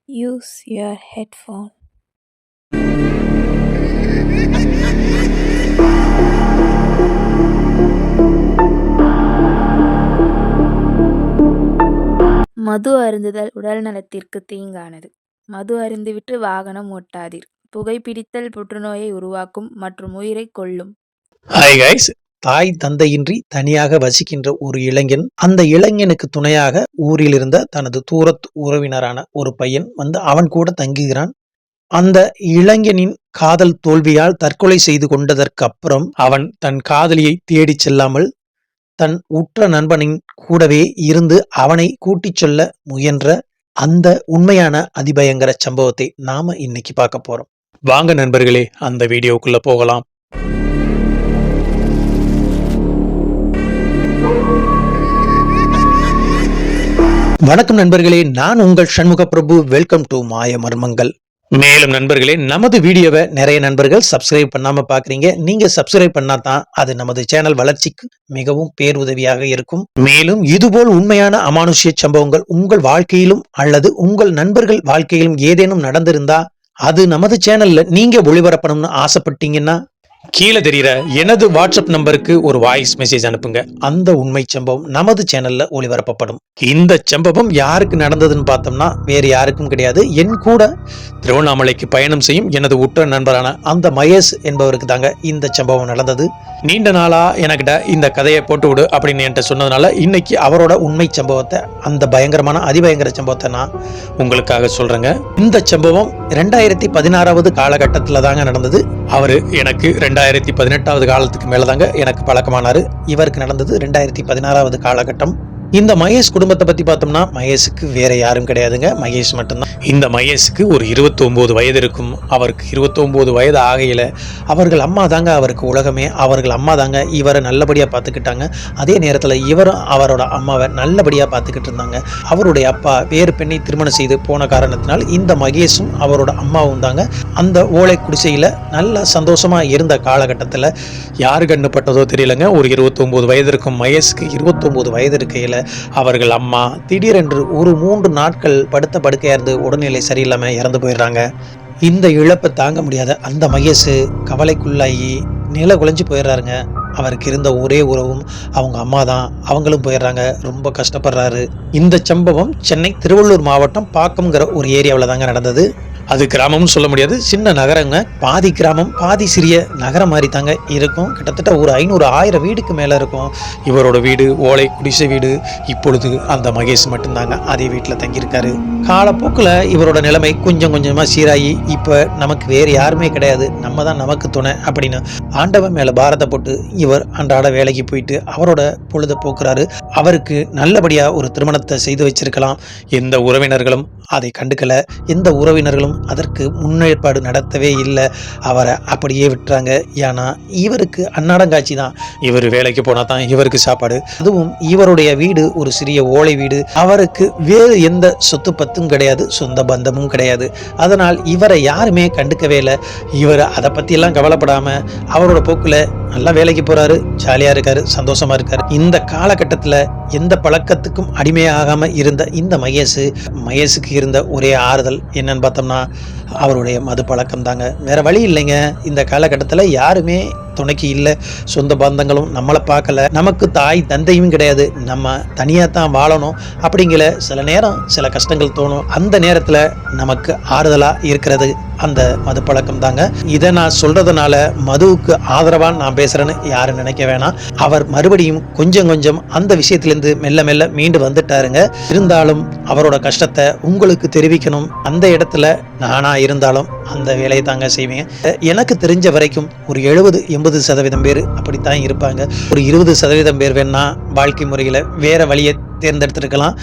Use your headphone. மது அருந்துதல் உடல் நலத்திற்கு தீங்கானது. மது அருந்திவிட்டு வாகனம் ஓட்டாதீர். புகைப்பிடித்தல் புற்றுநோயை உருவாக்கும் மற்றும் உயிரை கொல்லும். ஹாய் கைஸ், தாய் தந்தையின்றி தனியாக வசிக்கின்ற ஒரு இளைஞன், அந்த இளைஞனுக்கு துணையாக ஊரில் இருந்த தனது தூரத்து உறவினரான ஒரு பையன் வந்து அவன் கூட தங்குகிறான். அந்த இளைஞனின் காதல் தோல்வியால் தற்கொலை செய்து கொண்டதற்கு அப்புறம் அவன் தன் காதலியை தேடி செல்லாமல் தன் உற்ற நண்பனின் கூடவே இருந்து அவனை கூட்டிச் சொல்ல முயன்ற அந்த உண்மையான அதிபயங்கர சம்பவத்தை நாம இன்னைக்கு பார்க்க போறோம். வாங்க நண்பர்களே, அந்த வீடியோக்குள்ள போகலாம். வணக்கம் நண்பர்களே, நான் உங்கள் சண்முக பிரபு. வெல்கம் டு மாய மர்மங்கள். மேலும் நண்பர்களே, நமது வீடியோவை நிறைய நண்பர்கள் சப்ஸ்கிரைப் பண்ணாம பாக்குறீங்க. நீங்க சப்ஸ்கிரைப் பண்ணா தான் அது நமது சேனல் வளர்ச்சிக்கு மிகவும் பேருதவியாக இருக்கும். மேலும் இதுபோல் உண்மையான அமானுஷ்ய சம்பவங்கள் உங்கள் வாழ்க்கையிலும் அல்லது உங்கள் நண்பர்கள் வாழ்க்கையிலும் ஏதேனும் நடந்திருந்தா அது நமது சேனல்ல நீங்க ஒளிபரப்பணும்னு ஆசைப்பட்டீங்கன்னா கீழே தெரிகிற எனது வாட்ஸ்அப் நம்பருக்கு ஒரு வாய்ஸ் மெசேஜ் அனுப்புங்க. அந்த உண்மை சம்பவம் நமது சேனல்ல ஒளிபரப்பப்படும். இந்த சம்பவம் யாருக்கு நடந்ததுன்னு பார்த்தோம்னா வேறு யாருக்கும் கிடையாது, என் கூட திருவண்ணாமலைக்கு பயணம் செய்யும் எனது உற்ற நண்பரான அந்த மகேஷ் என்பவருக்கு தாங்க இந்த சம்பவம் நடந்தது. நீண்ட நாளா எனக்கிட்ட இந்த கதையை போட்டு விடு அப்படின்னு என்கிட்ட சொன்னதுனால இன்னைக்கு அவரோட உண்மை சம்பவத்தை, அந்த பயங்கரமான அதிபயங்கர சம்பவத்தை நான் உங்களுக்காக சொல்றேங்க. இந்த சம்பவம் 2016 காலகட்டத்தில் தாங்க நடந்தது. அவரு எனக்கு 2018 காலத்துக்கு மேலதாங்க எனக்கு பழக்கமானாரு. இவருக்கு நடந்தது 2016 காலகட்டம். இந்த மகேஷ் குடும்பத்தை பத்தி பார்த்தோம்னா மகேஷுக்கு வேற யாரும் கிடையாதுங்க, மகேஷ் மட்டும்தான். இந்த மகேஷுக்கு ஒரு 29 வயது இருக்கும். அவருக்கு 29 வயது ஆகையில அவர்கள் அம்மா தாங்க அவருக்கு உலகமே. அவர்கள் அம்மா தாங்க இவரை நல்லபடியா பார்த்துக்கிட்டாங்க. அதே நேரத்தில் இவரும் அவரோட அம்மாவை நல்லபடியா பார்த்துக்கிட்டு இருந்தாங்க. அவருடைய அப்பா வேறு பெண்ணை திருமணம் செய்து போன காரணத்தினால் இந்த மகேஷும் அவரோட அம்மாவும் தாங்க அந்த ஓலை குடிசையில நல்ல சந்தோஷமா இருந்த காலகட்டத்தில் யாரு கண்ணுப்பட்டதோ தெரியலங்க. ஒரு 29 வயது இருக்கும் மகேஷுக்கு 29 வயது இருக்கையில அவர்கள் அம்மா திடீரென்று ஒரு 3 நாட்கள் படுத்த படுக்கையா இருந்து உடல்நிலை சரியில்லாமல் இறந்து போயிடுறாங்க. இந்த இழப்பை தாங்க முடியாத அந்த மகேஷ் கவலைக்குள்ளாகி நில குலைஞ்சு போயிடுறாருங்க. அவருக்கு இருந்த ஒரே உறவும் அவங்க அம்மா தான். அவங்களும் போயிடுறாங்க. ரொம்ப கஷ்டப்படுறாரு. இந்த சம்பவம் சென்னை திருவள்ளூர் மாவட்டம் பாக்கம்ங்கிற ஒரு ஏரியாவில் தாங்க நடந்தது. அது கிராமம்னு சொல்ல முடியாது, சின்ன நகரங்க. பாதி கிராமம் பாதி சிறிய நகரம் மாதிரி தாங்க இருக்கும். கிட்டத்தட்ட ஒரு 500-1000 வீடுக்கு மேலே இருக்கும். இவரோட வீடு ஓலை குடிசை வீடு. இப்பொழுது அந்த மகேஷ் மட்டும்தாங்க அதே வீட்டில் தங்கியிருக்காரு. காலப்போக்கில் இவரோட நிலைமை கொஞ்சம் கொஞ்சமாக சீராகி இப்போ நமக்கு வேறு யாருமே கிடையாது, நம்ம தான் நமக்கு துணை அப்படின்னு ஆண்டவன் மேலே பாரத்தை போட்டு இவர் அன்றாட வேலைக்கு போயிட்டு அவரோட பொழுதை போக்குறாரு. அவருக்கு நல்லபடியாக ஒரு திருமணத்தை செய்து வச்சிருக்கலாம். எந்த உறவினர்களும் அதை கண்டுக்கல. எந்த உறவினர்களும் அதற்கு முன்னேற்பாடு நடத்தவே இல்லை. அவரை அப்படியே விட்டுறாங்க. ஏன்னா இவருக்கு அன்னாடங்காட்சி தான். இவர் வேலைக்கு போனா தான் இவருக்கு சாப்பாடு. அதுவும் இவருடைய வீடு ஒரு சிறிய ஓலை வீடு. அவருக்கு வேறு எந்த சொத்து பத்தும் கிடையாது, சொந்த பந்தமும் கிடையாது. அதனால் இவரை யாருமே கண்டுக்கவே இல்லை. இவர் அதை பத்தி எல்லாம் கவலைப்படாம அவரோட போக்குல நல்லா வேலைக்கு போறாரு, ஜாலியா இருக்காரு, சந்தோஷமா இருக்காரு. இந்த காலகட்டத்தில் எந்த பழக்கத்துக்கும் அடிமையாகாம இருந்த இந்த மகேஷுக்கு இருந்த ஒரே ஆறுதல் என்னன்னு பார்த்தோம்னா அவருடைய மது பழக்கம் தாங்க. வேற வழி இல்லைங்க. இந்த காலகட்டத்தில் யாருமே துணைக்கு இல்லை, சொந்த பந்தங்களும் நம்மளை பார்க்கல, நமக்கு தாய் தந்தையும் கிடையாது, நம்ம தனியாக தான் வாழணும். அப்படிங்கிற சில நேரம் சில கஷ்டங்கள் தோணும். அந்த நேரத்தில் நமக்கு ஆறுதலாக இருக்கிறது அந்த மது பழக்கம் தாங்க. இதை நான் சொல்றதுனால மதுவுக்கு ஆதரவாக நான் பேசுறேன்னு யாரும் நினைக்க வேணாம். அவர் மறுபடியும் கொஞ்சம் கொஞ்சம் அந்த விஷயத்திலிருந்து மெல்ல மெல்ல மீண்டு வந்துட்டாருங்க. இருந்தாலும் அவரோட கஷ்டத்தை உங்களுக்கு தெரிவிக்கணும். அந்த இடத்துல நானா இருந்தாலும் அந்த வேலையை தாங்க செய்வேன். எனக்கு தெரிஞ்ச வரைக்கும் ஒரு 70-80% பேர் அப்படித்தான் இருப்பாங்க. ஒரு 20% பேர் வேணா வாழ்க்கை முறையில் வேற வழியை தேர்ந்தெடுத்திருக்கலாம்.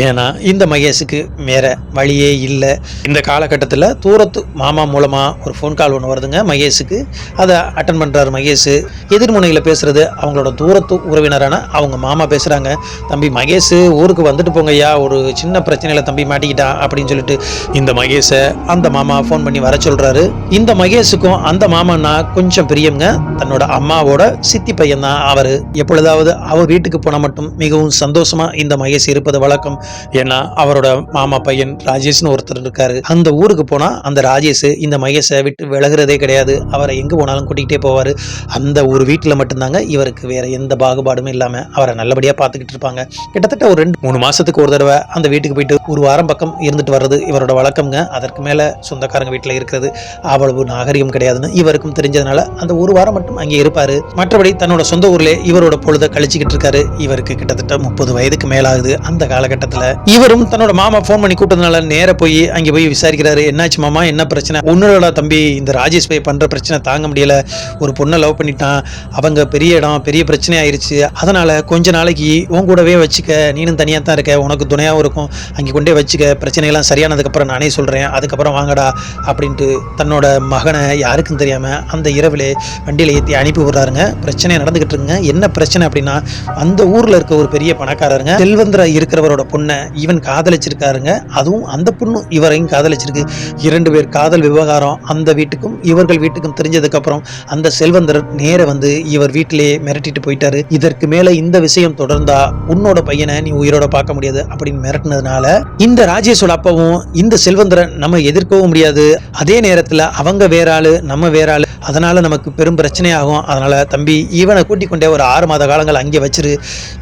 ஏன்னா இந்த மகேஷுக்கு வேற வழியே இல்லை. இந்த காலகட்டத்தில் தூரத்து மாமா மூலமா ஒரு ஃபோன் கால் ஒன்று வருதுங்க மகேஷுக்கு. அதை அட்டன் பண்றாரு மகேஷ். எதிர்முனையில் பேசுறது அவங்களோட தூரத்து உறவினரான அவங்க மாமா பேசுறாங்க. தம்பி மகேஷ் ஊருக்கு வந்துட்டு போங்க ஐயா, ஒரு சின்ன பிரச்சனையில தம்பி மாட்டிக்கிட்டான் அப்படின்னு சொல்லிட்டு இந்த மகேஷை அந்த மாமா ஃபோன் பண்ணி வர சொல்றாரு. இந்த மகேஷுக்கும் அந்த மாமான்னா கொஞ்சம் பிரியம்ங்க. தன்னோட அம்மாவோட சித்தி பையன் தான் அவரு. எப்பொழுதாவது அவர் வீட்டுக்கு போன மட்டும் மிகவும் சந்தோஷமா இந்த மகேஷ் இருப்பது வழக்கம். ஏன்னா அவரோட மாமா பையன் ராஜேஷ்னு ஒருத்தர் இருக்காரு. அந்த ஊருக்கு போனா அந்த ராஜேஷ் இந்த மகேஷை விட்டு விலகுறதே கிடையாது. அவரை எங்க போனாலும் கூட்டிகிட்டே போவாரு. அந்த ஒரு வீட்டில் மட்டும்தாங்க இவருக்கு வேற எந்த பாகுபாடும் இல்லாம அவரை நல்லபடியா பார்த்துக்கிட்டு இருப்பாங்க. கிட்டத்தட்ட ஒரு 2-3 மாசத்துக்கு ஒரு தடவை அந்த வீட்டுக்கு போயிட்டு ஒரு வாரம் பக்கம் இருந்துட்டு வர்றது இவரோட வழக்கம்ங்க. அதற்கு மேல சொந்தக்காரங்க வீட்டில் இருக்கிறது அவ்வளவு நாகரிகம் கிடையாதுன்னு இவருக்கும் தெரிஞ்சதுனால அந்த ஒரு வாரம் மட்டும் அங்கே இருப்பாரு. மற்றபடி தன்னோட சொந்த ஊர்ல இவரோட பொழுதை கழிச்சுக்கிட்டு இருக்காரு. இவருக்கு கிட்டத்தட்ட 30 வயதுக்கு மேலாகுது. அந்த காலகட்டத்துல இவரும் தன்னோட மாமா போன் பண்ணி கூட்டதுனால நேர போய் அங்கே போய் விசாரிக்கிறாரு. என்னாச்சு மாமா, என்ன பிரச்சனை? உன்னோட தம்பி இந்த ராஜேஷ் பை பண்ற பிரச்சனை தாங்க முடியல. ஒரு பொண்ணை லவ் பண்ணிட்டான். அவங்க பெரிய இடம், பெரிய பிரச்சனை ஆயிருச்சு. அதனால கொஞ்ச நாளைக்கு உன் கூடவே வச்சுக்க, நீனும் தனியா தான் இருக்க, உனக்கு துணையாவும் இருக்கும், அங்கே கொண்டே வச்சுக்க, பிரச்சனையெல்லாம் சரியானதுக்கு அப்புறம் நானே சொல்றேன், அதுக்கப்புறம் வாங்கடா அப்படின்ட்டு தன்னோட மகனை யாருக்கும் தெரியாம அந்த இரவிலே வண்டியில ஏற்றி அனுப்பி விடுறாருங்க. பிரச்சனை நடந்துகிட்டு இருக்குங்க. என்ன பிரச்சனை அப்படின்னா, அந்த ஊர்ல இருக்க ஒரு பெரிய பணக்காரருங்க செல்வந்திர இருக்கிறவரோட பொண்ணை இவன் காதலிச்சிருக்காருங்க. அதுவும் அந்த பொண்ணு இவரையும் காதலிச்சிருக்கு. 2 பேர் காதல் விவகாரம் அந்த வீட்டுக்கும் இவர்கள் வீட்டுக்கும் தெரிஞ்சதுக்கு அப்புறம் அந்த செல்வந்தர் நேர வந்து இவர் வீட்டிலேயே மிரட்டிட்டு போயிட்டாரு. இதற்கு மேல இந்த விஷயம் தொடர்ந்தா உன்னோட பையனை நீ உயிரோட பார்க்க முடியாது அப்படின்னு மிரட்டினதுனால இந்த ராஜேஷோட அப்பாவும் இந்த செல்வந்தரை நம்ம எதிர்க்கவும் முடியாது, அதே நேரத்துல அவங்க வேற ஆளு நம்ம வேற ஆளு, அதனால நமக்கு பெரும் பிரச்சனை ஆகும். அதனால தம்பி இவனை கூட்டிக் கொண்டே ஒரு 6 மாத காலங்கள் அங்கே வச்சிரு,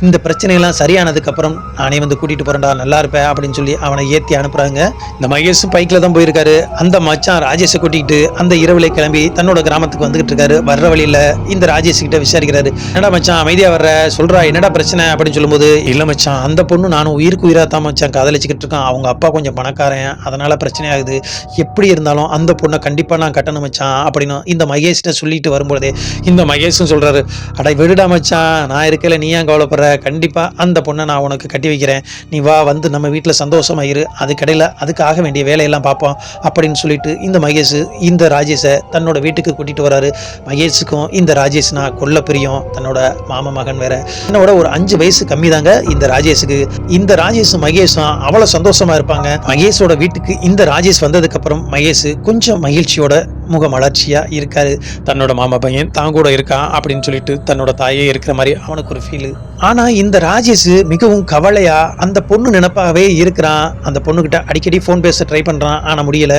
இந்த பிரச்சனையெல்லாம் சரியானதுக்கு அப்புறம் நானே வந்து கூட்டிட்டு போறேன்டா, நல்லா இருப்பேன் அப்படின்னு சொல்லி அவனை ஏற்றி அனுப்புறாங்க. இந்த மகேஷ் பைக்ல தான் போயிருக்காரு. அந்த மச்சான் ராஜேஷை கூட்டிகிட்டு அந்த இரவுல கிளம்பி தன்னோட கிராமத்துக்கு வந்துகிட்டு இருக்காரு. வர்ற வழியில இந்த ராஜேஷ் கிட்ட விசாரிக்கிறாரு. என்னடா மச்சான் அமைதியா வர்ற, சொல்றா என்னடா பிரச்சனை அப்படின்னு சொல்லும்போது, இல்ல மச்சான் அந்த பொண்ணு நானும் உயிருக்கு உயிரா தான் மச்சான் காதலிச்சுக்கிட்டு இருக்கான். அவங்க அப்பா கொஞ்சம் பணக்காரன், அதனால பிரச்சனை ஆகுது. எப்படி இருந்தாலும் அந்த பொண்ணை கண்டிப்பா நான் கட்டணும் மச்சான் அப்படின்னு இந்த மகேஷ்ட சொல்லிட்டு வரும்போதே இந்த மகேஷும் சொல்றாரு, அடை விடுடா மச்சான், நான் இருக்கல, நீ ஏன் கவலைப்படுற, கண்டிப்பா அந்த பொண்ணை நான் உனக்கு கட்டி வைக்கிறேன், நீ வா வந்து நம்ம வீட்டில் சந்தோஷமா இரு, அதுக்கடையில் அதுக்கு ஆக வேண்டிய வேலையெல்லாம் பார்ப்போம் அப்படின்னு சொல்லிட்டு இந்த மகேஷ் இந்த ராஜேஷை தன்னோட வீட்டுக்கு கூட்டிட்டு வராரு. மகேஷுக்கும் இந்த ராஜேஷ்னா கொல்ல பிரியம், தன்னோட மாமா மகன் வேற, என்னோட ஒரு 5 வயசு கம்மி தாங்க இந்த ராஜேஷுக்கு. இந்த ராஜேஷும் மகேஷும் அவ்வளவு சந்தோஷமா இருப்பாங்க. மகேஷோட வீட்டுக்கு இந்த ராஜேஷ் வந்ததுக்கு அப்புறம் மகேஷ் கொஞ்சம் மகிழ்ச்சியோட முகமலர்ச்சியா இருக்காரு. தன்னோட மாமா பையன் தான் கூட இருக்கான் அப்படின்னு சொல்லிட்டு தன்னோட தாயே இருக்கிற மாதிரி அவனுக்கு ஒரு ஃபீல். ஆனா இந்த ராஜேஷ் மிகவும் கவலையா அந்த பொண்ணு நினைப்பாகவே இருக்கிறான். அந்த பொண்ணுகிட்ட அடிக்கடி ஃபோன் பேச ட்ரை பண்றான், ஆனா முடியல.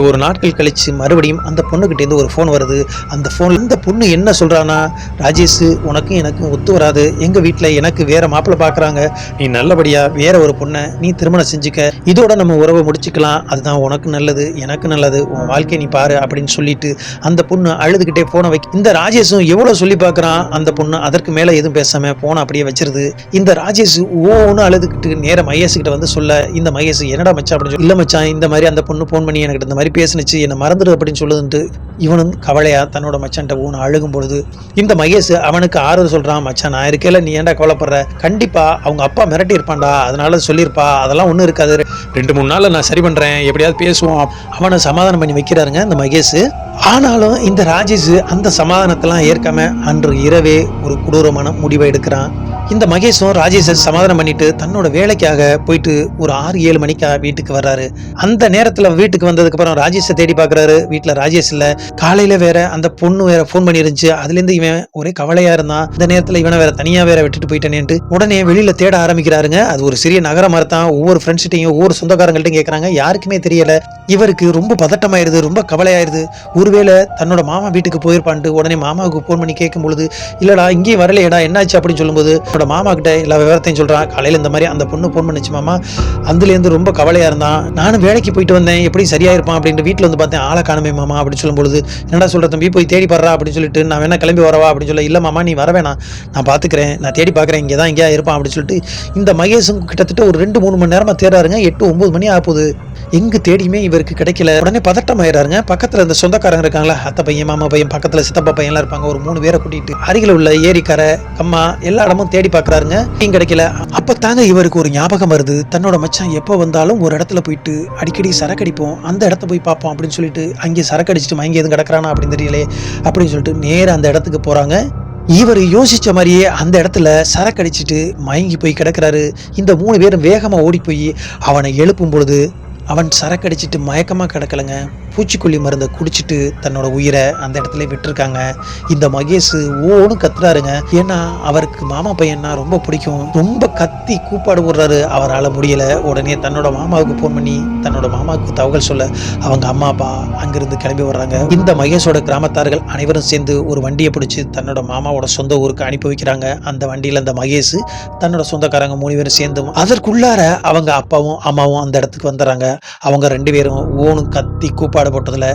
ஒரு நாட்கள் கழிச்சு மறுபடியும் அந்த பொண்ணுகிட்ட இருந்து ஒரு ஃபோன் வருது. அந்த ஃபோன்ல இந்த பொண்ணு என்ன சொல்றானா, ராஜேஷ் உனக்கும் எனக்கும் ஒத்து வராது, எங்க வீட்டுல எனக்கு வேற மாப்பிள்ளை பாக்குறாங்க, நீ நல்லபடியா வேற ஒரு பொண்ணை நீ திருமணம் செஞ்சுக்க, இதோட நம்ம உறவை முடிச்சுக்கலாம், அதுதான் உனக்கு நல்லது எனக்கு நல்லது, உன் வாழ்க்கையை நீ பாரு அப்படின்னு சொல்லிட்டு அந்த பொண்ணு அழுதுகிட்டே போன வைக்க இந்த ராஜேஷும் எவ்வளவு சொல்லி பாக்குறான். அந்த பொண்ணு அதற்கு மேல எதுவும் பேசாம போன அப்படியே வச்சிருது. இந்த ராஜேஷ் ஓன்னு அழுதுகிட்டு நேர மகேஷ் கிட்ட வந்து சொல்ல, இந்த மகேஷ் என்னடா மச்சான் அப்படின்னு சொல்லி, இல்ல மச்சான் இந்த மாதிரி அந்த பொண்ணு போன் பண்ணி எனக்கு இந்த மாதிரி பேசுனுச்சு, என்ன மறந்துடு அப்படின்னு சொல்லுதுன்ட்டு இவனும் கவலையா தன்னோட மச்சான்ட்ட ஊன்னு அழுகும் பொழுது இந்த மகேஷ் அவனுக்கு ஆறுதல் சொல்றான், மச்சான் நான் இருக்கேல, நீ ஏன்டா கவலைப்படுற, கண்டிப்பா அவங்க அப்பா மிரட்டி இருப்பான்டா, அதனால சொல்லியிருப்பா, அதெல்லாம் ஒன்றும் இருக்காது, 2-3 நாள்ல நான் சரி பண்றேன், எப்படியாவது பேசுவோம், அவனை சமாதானம் பண்ணி வைக்கிறாருங்க இந்த மகேஷ். ஆனாலும் இந்த ராஜேஷ் அந்த சமாதானத்தெல்லாம் ஏற்காம அன்று இரவே ஒரு கொடூரமான முடிவை எடுக்கிறான். இந்த மகேஷும் ராஜேஷை சமாதானம் பண்ணிட்டு தன்னோட வேலைக்காக போயிட்டு ஒரு 6-7 மணிக்கா வீட்டுக்கு வர்றாரு. அந்த நேரத்துல வீட்டுக்கு வந்ததுக்கு அப்புறம் ராஜேஷை தேடி பாக்குறாரு. வீட்டுல ராஜேஷ் இல்ல. காலையில வேற அந்த பொண்ணு வேற போன் பண்ணி இருந்துச்சு. அதுல இருந்து இவன் ஒரே கவலையா இருந்தான். இந்த நேரத்துல இவனை வேற தனியா வேற விட்டுட்டு போயிட்டேன்ட்டு உடனே வெளியில தேட ஆரம்பிக்கிறாருங்க. அது ஒரு சிறிய நகர மரத்தான். ஒவ்வொரு ஃப்ரெண்ட்ஸ்கிட்டையும் ஒவ்வொரு சொந்தக்காரங்கள்ட்டையும் கேட்கறாங்க. யாருக்குமே தெரியல. இவருக்கு ரொம்ப பதட்டமாயிருது, ரொம்ப கவலையாயிருது. ஒருவேளை தன்னோட மாமா வீட்டுக்கு போயிருப்பான்ட்டு உடனே மாமாவுக்கு போன் பண்ணி கேட்கும் பொழுது, இல்லடா இங்கேயும் வரலையடா என்னாச்சு அப்படின்னு சொல்லும்போது மாமா கிட்ட எல்லா விவரத்தையும் சொல்றான். காலையில இந்த மாதிரி அந்த பொண்ணு போன் பண்ணிச்சு மாமா, அதுல இருந்து ரொம்ப கவலையா இருந்தான், நானும் வேலைக்கு போயிட்டு வந்தேன், எப்படி சரியா இருப்பான் அப்படின்ட்டு வீட்டுல வந்து பார்த்தேன், ஆளை காணுமே மாமா அப்படின்னு சொல்லும் பொழுது, என்னடா சொல்ற தம்பி, போய் தேடி பாடுறா அப்படின்னு சொல்லிட்டு, நான் வேணா கிளம்பி வரவா அப்படின்னு சொல்ல, இல்ல மாமா நீ வர வேணாம், நான் பாத்துக்கிறேன், நான் தேடி பாக்குறேன், இங்கதான் எங்கேயா இருப்பான் அப்படின்னு சொல்லிட்டு இந்த மகேஷும் கிட்டத்தட்ட ஒரு 2-3 மணி நேரமா தேடாருங்க. 8-9 மணி ஆகுது. எங்கு தேடியுமே இவருக்கு கிடைக்கல. உடனே பதட்டம் ஆயிடுறாருங்க. பக்கத்துல இந்த சொந்தக்காரங்க இருக்காங்களா, அத்தை பையன் மாமா பையன், பக்கத்துல சித்தப்பா பையன் எல்லாம் இருப்பாங்க. ஒரு 3 பேரை கூட்டிட்டு அருகில உள்ள ஏரிக்கரை கம்மா எல்லா இடமும் தேடி பாக்குறாருங்க. கிடைக்கல. அப்பத்தாங்க இவருக்கு ஒரு ஞாபகம் வருது. தன்னோட மச்சான் எப்ப வந்தாலும் ஒரு இடத்துல போயிட்டு அடிக்கடி சரக்கடிப்போம், அந்த இடத்த போய் பார்ப்போம் அப்படின்னு சொல்லிட்டு அங்கே சரக்கடிச்சிட்டு மயங்கி எதுவும் கிடக்குறானா அப்படின்னு தெரியலே அப்படின்னு சொல்லிட்டு நேர அந்த இடத்துக்கு போறாங்க. இவர் யோசிச்ச மாதிரியே அந்த இடத்துல சரக்கடிச்சிட்டு மயங்கி போய் கிடக்குறாரு. இந்த 3 பேரும் வேகமா ஓடி போய் அவனை எழுப்பும் பொழுது அவன் சரக்கடிச்சிட்டு மயக்கமா கிடக்கலங்க, பூச்சிக்கொல்லி மருந்தை குடிச்சிட்டு தன்னோட உயிரை அந்த இடத்துல விட்டுருக்காங்க. இந்த மகேஷ் ஓன்னு கத்துறாருங்க. ஏன்னா அவருக்கு மாமா பையன்னா ரொம்ப பிடிக்கும். ரொம்ப கத்தி கூப்பாடு போடுறாரு, அவரால் முடியல. உடனே தன்னோட மாமாவுக்கு ஃபோன் பண்ணி தன்னோட மாமாவுக்கு தகவல் சொல்ல அவங்க அம்மா அப்பா அங்கிருந்து கிளம்பி வர்றாங்க. இந்த மகேஷோட கிராமத்தார்கள் அனைவரும் சேர்ந்து ஒரு வண்டியை பிடிச்சி தன்னோட மாமாவோட சொந்த ஊருக்கு அனுப்பி வைக்கிறாங்க. அந்த வண்டியில் அந்த மகேஷ் தன்னோட சொந்தக்காரங்க 3 பேரும் சேர்ந்து அதற்குள்ளார அவங்க அப்பாவும் அம்மாவும் அந்த இடத்துக்கு வந்துடுறாங்க. அவங்க 2 பேரும் ஓனு கத்தி கூப்பாடு போட்டதுல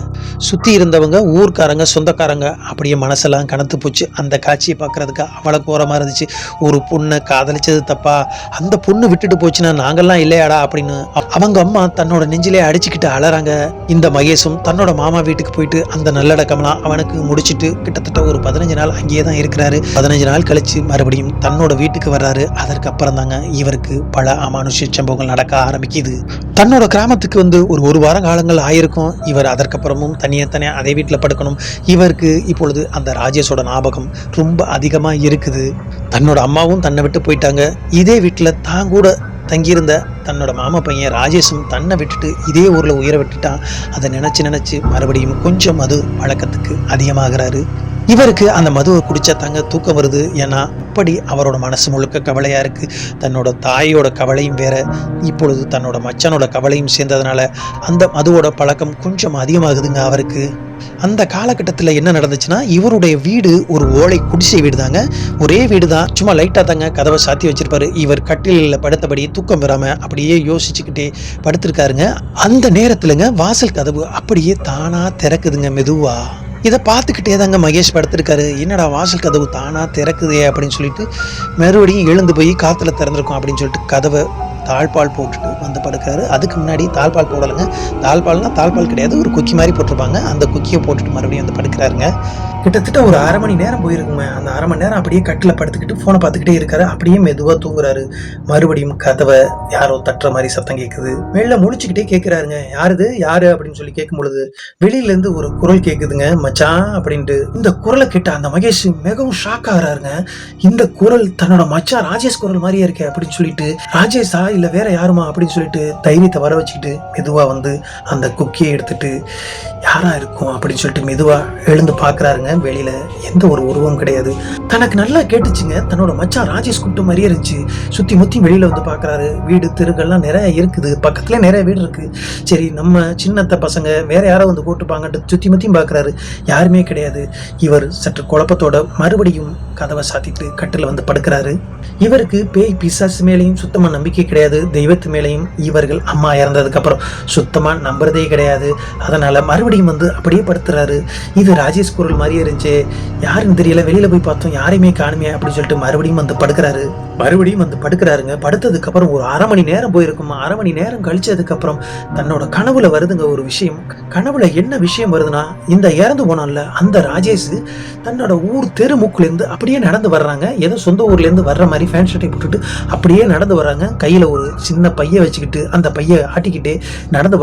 சுத்தி இருந்தவங்க ஊர்க்காரங்க சொந்தக்காரங்க அப்படியே மனசெல்லாம் கனத்து போச்சு. அந்த காட்சியை பார்க்கறதுக்கு அவ்வளவு கோரமா இருந்துச்சு. ஒரு பொண்ணை காதலிச்சது தப்பா, அந்த பொண்ணு விட்டுட்டு போச்சுன்னா நாங்கெல்லாம் இல்லையாடா அப்படின்னு அவங்க அம்மா தன்னோட நெஞ்சிலே அடிச்சுக்கிட்டு அழறாங்க. இந்த மகேஷும் தன்னோட மாமா வீட்டுக்கு போயிட்டு அந்த நல்லடக்கம்லாம் அவனுக்கு முடிச்சுட்டு கிட்டத்தட்ட ஒரு 15 நாள் அங்கேயே தான் இருக்கிறாரு. 15 நாள் கழிச்சு மறுபடியும் தன்னோட வீட்டுக்கு வர்றாரு. அதற்கப்புறம் தாங்க இவருக்கு பல அமானுஷ சம்பவங்கள் நடக்க ஆரம்பிக்குது. தன்னோட கிராமத்துக்கு வந்து ஒரு வாரம் காலங்கள் ஆயிருக்கும். இவர் அதற்கப்புறமும் தனியாக அதே வீட்டில் படுக்கணும். இவருக்கு இப்பொழுது அந்த ராஜேஷோட ஞாபகம் ரொம்ப அதிகமாக இருக்குது. தன்னோட அம்மாவும் தன்னை விட்டு போயிட்டாங்க. இதே வீட்டில் தான் கூட தங்கியிருந்த தன்னோட மாமா பையன் ராஜேஷும் தன்னை விட்டுட்டு இதே ஊரில் உயிரை விட்டுட்டான். அதை நினச்சி மறுபடியும் கொஞ்சம் மது பழக்கத்துக்கு அதிகமாகிறாரு. இவருக்கு அந்த மதுவை குடிச்சா தாங்க தூக்கம் வருது. ஏன்னா அப்படி அவரோட மனசு முழுக்க கவலையாக இருக்குது. தன்னோட தாயோட கவலையும் வேற, இப்பொழுது தன்னோட மச்சானோட கவலையும் சேர்ந்ததுனால அந்த மதுவோட பழக்கம் கொஞ்சம் அதிகமாகுதுங்க அவருக்கு. அந்த காலகட்டத்தில் என்ன நடந்துச்சுன்னா, இவருடைய வீடு ஒரு ஓலை குடிசை வீடு தாங்க. ஒரே வீடு தான், சும்மா லைட்டாக தாங்க கதவை சாத்தி வச்சிருப்பாரு. இவர் கட்டிலில் படுத்தபடி தூக்கம் வராமல் அப்படியே யோசிச்சுக்கிட்டே படுத்திருக்காருங்க. அந்த நேரத்துலங்க வாசல் கதவு அப்படியே தானா திறக்குதுங்க மெதுவா. இதை பார்த்துக்கிட்டே தாங்க மகேஷ் படுத்திருக்காரு. என்னடா வாசல் கதவு தானா திறக்குதே அப்படின்னு சொல்லிட்டு மறுபடியும் எழுந்து போய் காற்றுல திறந்திருக்கும் அப்படின்னு சொல்லிட்டு கதவை தாழ்பால் போட்டுட்டு வந்து படுக்காரு. அதுக்கு முன்னாடி தாழ்பால் போடலைங்க. தாழ்பால் கிடையாது, ஒரு குக்கி மாதிரி போட்டிருப்பாங்க. அந்த குக்கியை போட்டுட்டு மறுபடியும் வந்து படுக்கிறாருங்க. கிட்டத்தட்ட ஒரு 1/2 மணி நேரம் போயிருக்குங்க. அந்த 1/2 மணி நேரம் அப்படியே கட்டில் படுத்துக்கிட்டு ஃபோனை பார்த்துக்கிட்டே இருக்காரு. அப்படியே மெதுவாக தூங்குறாரு. மறுபடியும் கதவை யாரோ தட்டுற மாதிரி சத்தம் கேட்குது. வெளில முழிச்சுக்கிட்டே கேட்குறாருங்க, யாரு அப்படின்னு சொல்லி கேட்கும் பொழுது வெளியிலேருந்து ஒரு குரல் கேட்குதுங்க, மச்சான் அப்படின்ட்டு. இந்த குரலை கேட்ட அந்த மகேஷ் மிகவும் ஷாக் ஆகிறாருங்க. இந்த குரல் தன்னோட மச்சான் ராஜேஷ் குரல் மாதிரியே இருக்கே அப்படின்னு சொல்லிட்டு, ராஜேஷா இல்லை வேற யாருமா அப்படின்னு சொல்லிட்டு தைரியத்தை வர வச்சுக்கிட்டு மெதுவாக வந்து அந்த குக்கியை எடுத்துட்டு யாரா இருக்கும் அப்படின்னு சொல்லிட்டு மெதுவாக எழுந்து பார்க்குறாருங்க. வெளியில எந்த ஒரு உருவம் கிடையாது. தனக்கு நல்லா கேட்டுச்சுங்க, தன்னோட மச்சான் ராஜேஷ் கூப்பிட்ட மாதிரியே இருந்துச்சு. சுற்றி முற்றி வெளியில வந்து பார்க்குறாரு. வீடு தெருக்கள்லாம் நிறைய இருக்குது, பக்கத்துல நிறைய வீடு இருக்கு. சரி நம்ம சின்னத்த பசங்க வேற யாரோ வந்து கூட்டுப்பாங்கன்ட்டு சுற்றி முற்றியும் பார்க்குறாரு. யாருமே கிடையாது. இவர் சற்று குழப்பத்தோட மறுபடியும் கதவை சாத்திட்டு கட்டில் வந்து படுக்கிறாரு. இவருக்கு பேய் பிசாசு மேலேயும் சுத்தமா நம்பிக்கை கிடையாது. தெய்வத்து மேலேயும் இவர்கள் அம்மா இறந்ததுக்கு அப்புறம் சுத்தமா நம்புறதே கிடையாது. அதனால மறுபடியும் வந்து அப்படியே படுத்துறாரு. இது ராஜேஷ் குரல் மாதிரியே இருந்துச்சு, யாருன்னு தெரியல, வெளியில போய் பார்த்தோம் யாரையுமே காணுமே அப்படின்னு சொல்லிட்டு மறுபடியும் வந்து படுக்கிறாருங்க. படுத்ததுக்கு அப்புறம் ஒரு 1/2 மணி நேரம் போயிருக்குமா. 1/2 மணி நேரம் கழிச்சதுக்கு அப்புறம் தன்னோட கனவுல வருதுங்க ஒரு விஷயம். கனவுல என்ன விஷயம் வருதுன்னா, இந்த இறந்து போனான்ல அந்த ராஜேஷ் தன்னோட ஊர் தெருமுக்குல இருந்து அப்படியே நடந்து வர்றாங்க. ஏதோ சொந்த ஊர்ல இருந்து வர்ற மாதிரி ஃபேன் ஷர்ட்டை போட்டுட்டு அப்படியே நடந்து வர்றாங்க. கையில ஒரு சின்ன பைய வச்சுக்கிட்டு அந்த பைய ஆட்டிக்கிட்டே நடந்து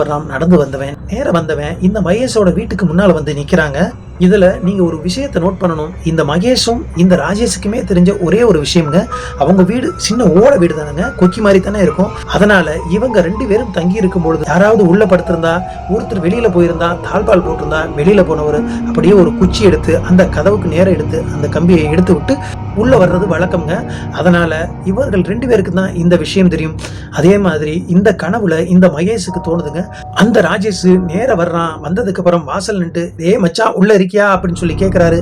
வந்தவன் இந்த மகேஷோட வீட்டுக்கு முன்னால வந்து நிக்கிறாங்க. இதுல நீங்க ஒரு விஷயத்தை நோட் பண்ணணும். இந்த மகேஷும் இந்த ராஜேஷுக்குமே தெரிஞ்ச ஒரே ஒரு விஷயம்ங்க, அவங்க வீடு சின்ன ஓட வீடு தானங்க, கொக்கி மாதிரி தானே இருக்கும். அதனால இவங்க 2 பேரும் தங்கி இருக்கும் பொழுது யாராவது உள்ள படுத்திருந்தா, ஒருத்தர் வெளியில போயிருந்தா, தாழ்பால் போட்டிருந்தா, வெளியில போனவர் அப்படியே ஒரு குச்சி எடுத்து அந்த கதவுக்கு நேரம் எடுத்து அந்த கம்பியை எடுத்து விட்டு உள்ள வர்றது வழக்கம்ங்க. அதனால இவர்கள் 2 பேருக்கு தான் இந்த விஷயம் தெரியும். அதே மாதிரி இந்த கனவுல இந்த மகேஷுக்கு தோணுதுங்க, அந்த ராஜேஷ் நேர வர்றான். வந்ததுக்கு அப்புறம் வாசல் நின்று ஏ மச்சான் உள்ள இருக்கியா அப்படின்னு சொல்லி கேட்கிறாரு.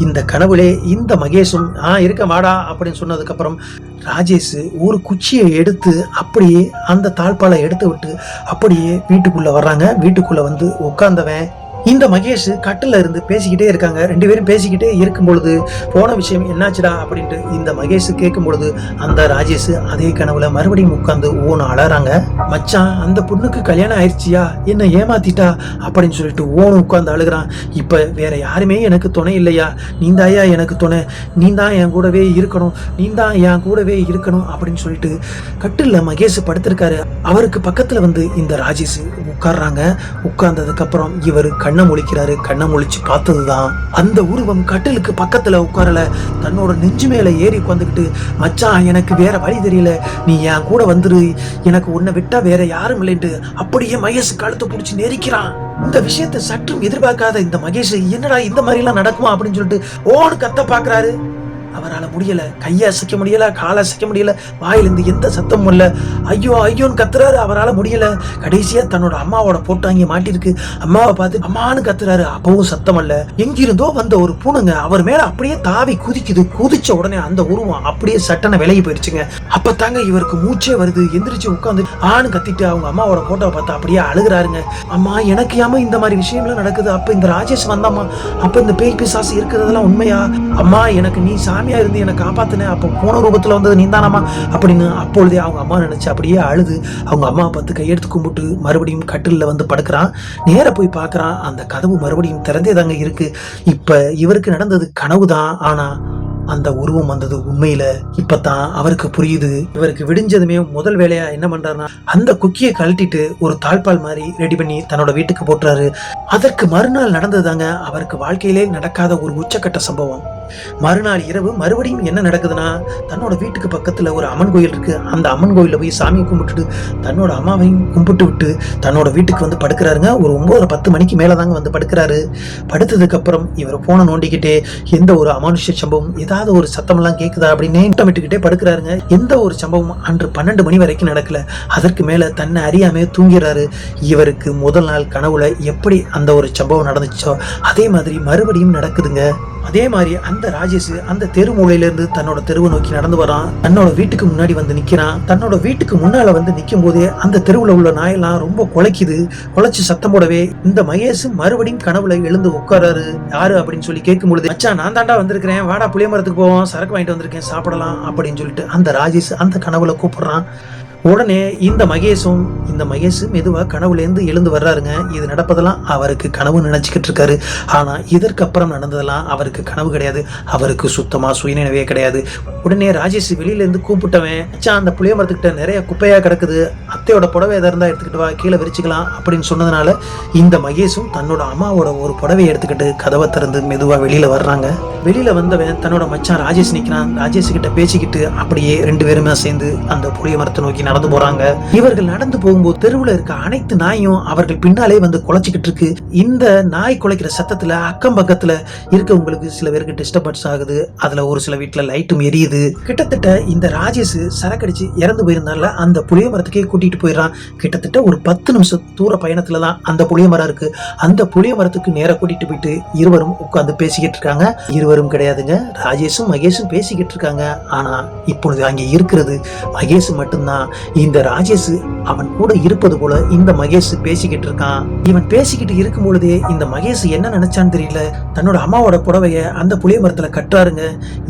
இந்த கனவுலே இந்த மகேஷும் இருக்க வாடா அப்படின்னு சொன்னதுக்கு அப்புறம் ராஜேஷ் ஒரு குச்சியை எடுத்து அப்படியே அந்த தாழ்பாலை எடுத்து விட்டு அப்படியே வீட்டுக்குள்ள வர்றாங்க. வீட்டுக்குள்ள வந்து உட்கார்ந்தவன் இந்த மகேஷ் கட்டில இருந்து பேசிக்கிட்டே இருக்காங்க. 2 பேரும் பேசிக்கிட்டே இருக்கும் பொழுது போன விஷயம் என்னாச்சுடா அப்படின்ட்டு இந்த மகேஷ் கேட்கும் பொழுது அந்த ராஜேஷ் அதே கனவுல மறுபடியும் உட்கார்ந்து ஓன்னு அழறாங்க. மச்சான் அந்த பொண்ணுக்கு கல்யாணம் ஆயிடுச்சியா, என்ன ஏமாத்திட்டா அப்படின்னு சொல்லிட்டு ஓன்னு உட்கார்ந்து அழுகிறான். இப்ப வேற யாருமே எனக்கு துணை இல்லையா, நீந்தாயா எனக்கு துணை, நீந்தான் என் கூடவே இருக்கணும் அப்படின்னு சொல்லிட்டு கட்டில மகேஷ் படுத்திருக்காரு. அவருக்கு பக்கத்துல வந்து இந்த ராஜேஷ் உட்கார்றாங்க. உட்கார்ந்ததுக்கு அப்புறம் இவர் கண்ணை முழிச்சு பார்த்ததுதான் அந்த உருவம் கட்டிலுக்கு பக்கத்துல உட்காரல, தன்னோட நெஞ்சு மேல ஏறி உட்காந்துக்கிட்டு, மச்சான் எனக்கு வேற வழி தெரியல, நீ என் கூட வந்துரு, எனக்கு உன்னை விட்டா வேற யாரும் இல்லைன்ட்டு அப்படியே மகேஷ் கழுத்தை பிடிச்சி நெரிக்கிறான். இந்த விஷயத்தை சற்றும் எதிர்பார்க்காத இந்த மகேஷ் என்னடா இந்த மாதிரி எல்லாம் நடக்குமா அப்படின்னு சொல்லிட்டு ஓன்னு கத்த பாக்குறாரு. அவரால் முடியல, கையை அசைக்க முடியல, காலை அசைக்க முடியல, வாயிலிருந்து எந்த சத்தமும் இல்ல. ஐயோ ஐயோன்னு கத்துறாரு, அவரால் முடியல. கடைசியா தன்னோட அம்மாவோட போட்டோ அங்கே மாட்டிருக்கு. அம்மாவை பார்த்து அம்மான்னு கத்துறாரு, அப்பவும் சத்தம் இல்ல. எங்கிருந்தோ வந்த ஒரு பூனைங்க அவர் மேல அப்படியே தாவி குதிக்குது. குதிச்ச உடனே அந்த உருவம் அப்படியே சட்டனை விலகி போயிடுச்சுங்க. அப்பதாங்க இவருக்கு மூச்சே வருது. எந்திரிச்சு உட்காந்து ஆணு கத்திட்டு அவங்க அம்மாவோட போட்டோவை பார்த்து அப்படியே அழுகுறாருங்க. அம்மா எனக்கு ஏமா இந்த மாதிரி விஷயம்லாம் நடக்குது? அப்ப இந்த ராஜேஷ் வந்தாமா? அப்ப இந்த பேய் பிசாசு இருக்கிறதெல்லாம் உண்மையா? அம்மா எனக்கு நீ சாமியா இருந்து என்னை காப்பாத்தின, அப்ப போன ரூபத்துல வந்தது நீந்தானாமா அப்படின்னு அப்பொழுதே அவங்க அம்மா நினைச்சு அப்படியே அழுது அவங்க அம்மா பார்த்து கையெடுத்து கும்பிட்டு மறுபடியும் கட்டில்ல வந்து படுக்கிறான். நேர போய் பார்க்கறான், அந்த கதவு மறுபடியும் திறந்தே தாங்க இருக்கு. இப்ப இவருக்கு நடந்தது கனவுதான், ஆனா அந்த உருவம் வந்தது உண்மையில. இப்பதான் அவருக்கு புரியுது. இவருக்கு விடிஞ்சதுமே முதல் வேலையா என்ன பண்றாருன்னா, அந்த குக்கியை கழட்டிட்டு ஒரு தாழ்பால் மாதிரி ரெடி பண்ணி தன்னோட வீட்டுக்கு போட்டுறாரு. அதற்கு மறுநாள் நடந்ததுதாங்க அவருக்கு வாழ்க்கையிலே நடக்காத ஒரு உச்சக்கட்ட சம்பவம். மறுநாள் இரவு மறுபடியும் என்ன நடக்குதுன்னா, தன்னோட வீட்டுக்கு பக்கத்துல ஒரு அம்மன் கோயில் இருக்கு. அந்த அம்மன் கோயில போய் சாமியை கும்பிட்டுட்டு தன்னோட அம்மாவையும் கும்பிட்டு விட்டு தன்னோட வீட்டுக்கு வந்து படுக்கிறாருங்க. ஒரு 9-10 மணிக்கு மேலதாங்க வந்து படுக்கிறாரு. படுத்ததுக்கு அப்புறம் இவர் போனை நோண்டிக்கிட்டே எந்த ஒரு அமானுஷ்ய சம்பவம், ஏதாவது ஒரு சத்தம் எல்லாம் கேக்குதா அப்படின்னு நேட்டமிட்டுக்கிட்டே படுக்கிறாருங்க. எந்த ஒரு சம்பவம் அன்று 12 மணி வரைக்கும் நடக்கல. அதற்கு மேல தன்னை அறியாமே தூங்கிறாரு. இவருக்கு முதல் நாள் கனவுல எப்படி அந்த ஒரு சம்பவம் நடந்துச்சோ அதே மாதிரி மறுபடியும் நடக்குதுங்க. அதே மாதிரி அந்த ராஜேஷ் அந்த தெரு மூலையில இருந்து தன்னோட தெருவை நோக்கி நடந்து வரான். தன்னோட வீட்டுக்கு முன்னாடி வந்து நிக்கிறான். தன்னோட வீட்டுக்கு முன்னால வந்து நிக்கும் போதே அந்த தெருவுல உள்ள நாயெல்லாம் ரொம்ப குலைக்குது. குலைச்சு சத்தம் போடவே இந்த மகேஷ் மறுபடியும் கனவுல எழுந்து உட்காராரு. யாரு அப்படின்னு சொல்லி கேட்கும் பொழுது, மச்சான் நான் தாண்டா வந்திருக்கிறேன், வாடா புளிய மரத்துக்கு போவோம், சரக்கு வாங்கிட்டு வந்திருக்கேன், சாப்பிடலாம் அப்படின்னு சொல்லிட்டு அந்த ராஜேஷ் அந்த கனவுல கூப்பிடுறான். உடனே இந்த மகேஷ் மெதுவா கனவுல இருந்து எழுந்து வர்றாருங்க. இது நடப்பதெல்லாம் அவருக்கு கனவு நினைச்சுக்கிட்டு இருக்காரு. ஆனா இதற்கு அப்புறம் நடந்ததெல்லாம் அவருக்கு கனவு கிடையாது. அவருக்கு சுத்தமா சுயநினைவே கிடையாது. உடனே ராஜேஷ் வெளியில இருந்து கூப்பிட்டவன், அச்சா அந்த புளிய மரத்துக்கிட்ட நிறைய குப்பையா கிடக்குது, அத்தையோட புடவை எதா இருந்தா எடுத்துக்கிட்டு வா, கீழே விரிச்சுக்கலாம் அப்படின்னு சொன்னதுனால இந்த மகேஷும் தன்னோட அம்மாவோட ஒரு புடவையை எடுத்துக்கிட்டு கதவை திறந்து மெதுவா வெளியில வர்றாங்க. வெளியில வந்தவன் தன்னோட மச்சான் ராஜேஷ் நிக்கிறான். ராஜேஷ் கிட்ட பேசிக்கிட்டு அப்படியே 2 பேருமே சேர்ந்து அந்த புளிய மரத்தை நோக்கி நடந்து போறாங்க. இவர்கள் நடந்து போகும்போது தெருவுல இருக்க அனைத்து நாயும் அவர்கள் பின்னாலே வந்து குலைச்சிக்கிட்டு இருக்கு. இந்த நாய் குலைக்கிற சத்தத்துல அக்கம் பக்கத்துல இருக்கவங்களுக்கு சில பேருக்கு டிஸ்டர்பன்ஸ் ஆகுது. அதுல ஒரு சில வீட்டுல லைட்டும் எரியுது. கிட்டத்தட்ட இந்த ராஜேஷ் சரக்கடிச்சு இறந்து போயிருந்தால அந்த புளிய மரத்துக்கே கூட்டிட்டு போயிடறான். கிட்டத்தட்ட ஒரு 10 நிமிஷம் தூர பயணத்துலதான் அந்த புளிய மரம் இருக்கு. அந்த புளிய மரத்துக்கு நேர கூட்டிட்டு போயிட்டு இருவரும் உட்கார்ந்து பேசிக்கிட்டு இருக்காங்க. இருவரும் கிடையாதுங்க, ராஜேஷும் மகேஷும் பேசிக்கிட்டு இருக்காங்க. ஆனா இப்பொழுது அங்கே இருக்கிறது மகேஷ் மட்டும்தான். இந்த ராஜேஷ் அவன் கூட இருப்பது போல இந்த மகேஷ் பேசிக்கிட்டு இருக்கான். இவன் பேசிக்கிட்டு இருக்கும் பொழுதே இந்த மகேஷ் என்ன நினைச்சான்னு தெரியல, தன்னோட அம்மாவோட புடவைய அந்த புளிய மரத்துல கட்டுறாருங்க.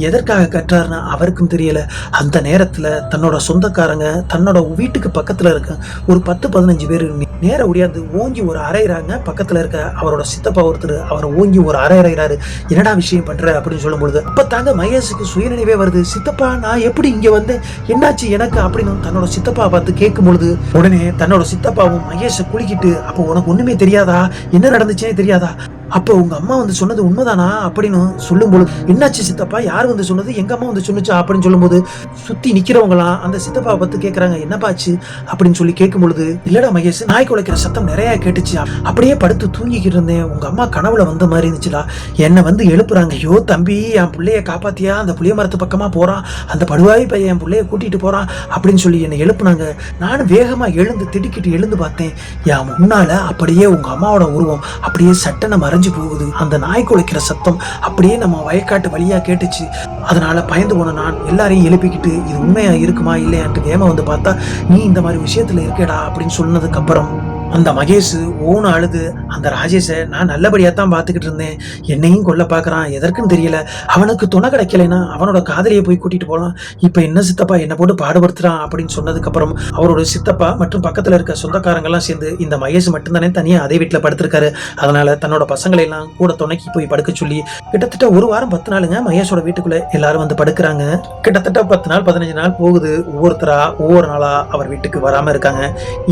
எதற்காக கட்டுறாருன்னா அவருக்கும் தெரியல. அந்த நேரத்துல தன்னோட சொந்தக்காரங்க தன்னோட வீட்டுக்கு பக்கத்துல இருக்க ஒரு 10-15 பேர் நேர ஒடியாந்து ஓங்கி ஒரு அரைகிறாங்க. பக்கத்துல இருக்க அவரோட சித்தப்பா ஒருத்தர் அவரை ஓங்கி ஒரு அரைகிறாரு. என்னடா விஷயம் பண்ற அப்படின்னு சொல்லும் பொழுது அப்ப தாங்க மகேஷுக்கு சுயநினைவே வருது. சித்தப்பா நான் எப்படி இங்க வந்து என்னாச்சு எனக்கு அப்படின்னு தன்னோட சித்தப்பா பார்த்து கேட்கும் பொழுது உடனே தன்னோட சித்தப்பாவும் மகேஷை குளிக்கிட்டு, அப்போ உனக்கு ஒண்ணுமே தெரியாதா, என்ன நடந்துச்சுன்னே தெரியாதா, அப்போ உங்க அம்மா வந்து சொன்னது உண்மைதானா அப்படின்னு சொல்லும் பொழுது, என்னாச்சு சித்தப்பா, யார் வந்து சொன்னது, எங்க அம்மா வந்து சொன்னுச்சா அப்படின்னு சொல்லும் போது சுத்தி நிக்கிறவங்களாம் அந்த சித்தப்பா பார்த்து கேட்கறாங்க, என்னப்பாச்சு அப்படின்னு சொல்லி கேட்கும் பொழுது, இல்லடா மகேஷ், நாய் குலைக்கிற சத்தம் நிறைய கேட்டுச்சு, அப்படியே படுத்து தூங்கிக்கிட்டு இருந்தேன், உங்க அம்மா கனவுல வந்த மாதிரி இருந்துச்சுடா, என்னை வந்து எழுப்புறாங்க, ஐயோ தம்பி என் பிள்ளைய காப்பாத்தியா, அந்த புளிய மரத்து பக்கமா போறான், அந்த படுவாய் பையன் என் பிள்ளைய கூட்டிட்டு போறான் அப்படின்னு சொல்லி என்னை எழுப்புனாங்க. நானும் வேகமா எழுந்து திடுக்கிட்டு எழுந்து பார்த்தேன். என் முன்னால அப்படியே உங்க அம்மாவோட உருவம் அப்படியே சட்டனை மறைஞ்சு போகுது. அந்த நாய் குலைக்கிற சத்தம் அப்படியே நம்ம வயக்காட்டு வழியா கேட்டுச்சு. அதனால பயந்து போன நான் எல்லாரையும் எழுப்பிக்கிட்டு இது உண்மையா இருக்குமா இல்லையான்ட்டு வேமா வந்து பார்த்தா நீ இந்த மாதிரி விஷயத்துல இருக்கேடா அப்படின்னு சொன்னதுக்கு அப்புறம் அந்த மகேஷ் ஓன அழுது, அந்த ராஜேஷை நான் நல்லபடியா தான் பார்த்துக்கிட்டு இருந்தேன், என்னையும் கொல்ல பாக்குறான், எதற்குன்னு தெரியல, அவனுக்கு துணை கிடைக்கலைன்னா அவனோட காதலியை போய் கூட்டிட்டு போலாம், இப்ப என்ன சித்தப்பா என்ன போட்டு பாடுபடுத்துறான் அப்படின்னு சொன்னதுக்கு அப்புறம் அவரோட சித்தப்பா மற்றும் பக்கத்துல இருக்க சொந்தக்காரங்க எல்லாம் சேர்ந்து இந்த மகேஷ் மட்டும்தானே தனியா அதே வீட்டுல படுத்திருக்காரு, அதனால தன்னோட பசங்களை எல்லாம் கூட துணைக்கி போய் படுக்க சொல்லி கிட்டத்தட்ட 1 வாரம் 10 நாளுங்க மகேஷோட வீட்டுக்குள்ள எல்லாரும் வந்து படுக்கிறாங்க. கிட்டத்தட்ட 10 நாள் 15 நாள் போகுது. ஒவ்வொரு நாளா அவர் வீட்டுக்கு வராம இருக்காங்க.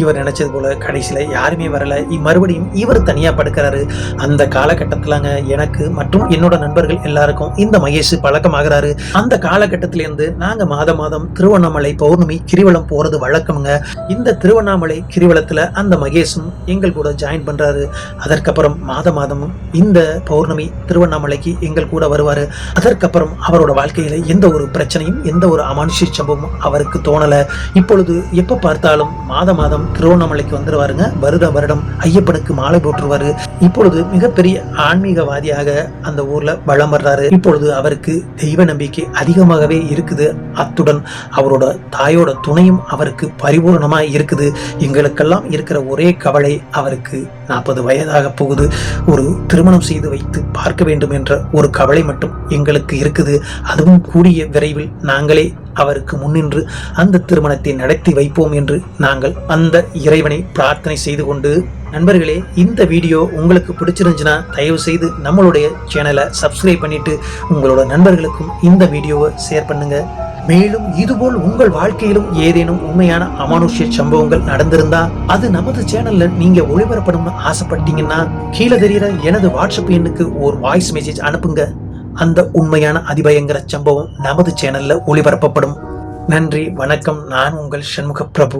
இவர் நினைச்சது போல கடைசியில யாருமே வரல, மறுபடியும் இவர் தனியா படுக்கிறாரு. அந்த காலகட்டத்திலங்க எனக்கு மற்றும் என்னோட நண்பர்கள் எல்லாருக்கும் இந்த மகேஷ் பழக்கமாகிறாரு. அந்த காலகட்டத்தில இருந்து நாங்க மாதம் மாதம் திருவண்ணாமலை பௌர்ணமி கிரிவலம் போறது வழக்கம்ங்க. இந்த திருவண்ணாமலை கிரிவலத்துல அந்த மகேஷும் எங்கள் கூட ஜாயின் பண்றாரு. அதற்கப்புறம் மாதம் மாதமும் இந்த பௌர்ணமி திருவண்ணாமலைக்கு எங்கள் கூட வருவாரு. அதற்கப்புறம் அவரோட வாழ்க்கையில எந்த ஒரு பிரச்சனையும் எந்த ஒரு அமானுஷ்ய சம்பவமும் அவருக்கு தோணல. இப்பொழுது எப்ப பார்த்தாலும் மாதம் மாதம் திருவண்ணாமலைக்கு வந்துருவாருங்க. வருட வருடம் ஐயப்பனுக்கு மாலை போட்டுருவாரு. இப்பொழுது மிகப்பெரிய ஆன்மீகவாதியாக அந்த ஊர்ல வலம் வர்றாரு. இப்பொழுது அவருக்கு தெய்வ நம்பிக்கை அதிகமாகவே இருக்குது. அத்துடன் அவரோட தாயோட துணையும் அவருக்கு பரிபூர்ணமா இருக்குது. எங்களுக்கெல்லாம் இருக்கிற ஒரே கவலை, அவருக்கு 40 வயதாக போகுது. ஒரு திருமணம் செய்து வைத்து பார்க்க வேண்டும் என்ற ஒரு கவலை மட்டும் எங்களுக்கு இருக்குது. அதுவும் கூடிய விரைவில் நாங்களே அவருக்கு முன்னின்று அந்த திருமணத்தை நடத்தி வைப்போம் என்று நாங்கள் அந்த இறைவனை பிரார்த்தனை செய்து கொண்டு, நண்பர்களே, இந்த வீடியோ உங்களுக்கு பிடிச்சிருந்துச்சுன்னா தயவு செய்து நம்மளுடைய சேனலை சப்ஸ்கிரைப் பண்ணிட்டு உங்களோட நண்பர்களுக்கும் இந்த வீடியோவை ஷேர் பண்ணுங்க. மேலும் இதுபோல் உங்கள் வாழ்க்கையிலும் ஏதேனும் உண்மையான அமானுஷ்ய சம்பவங்கள் நடந்திருந்தா அது நமது சேனல்ல நீங்க ஒளிபரப்பணும்னு ஆசைப்பட்டீங்கன்னா கீழே தெரிகிற எனது வாட்ஸ்அப் எண்ணுக்கு ஒரு வாய்ஸ் மெசேஜ் அனுப்புங்க. அந்த உண்மையான அதிபயங்கர சம்பவம் நமது சேனல்ல ஒளிபரப்பப்படும். நன்றி, வணக்கம். நான் உங்கள் சண்முக பிரபு.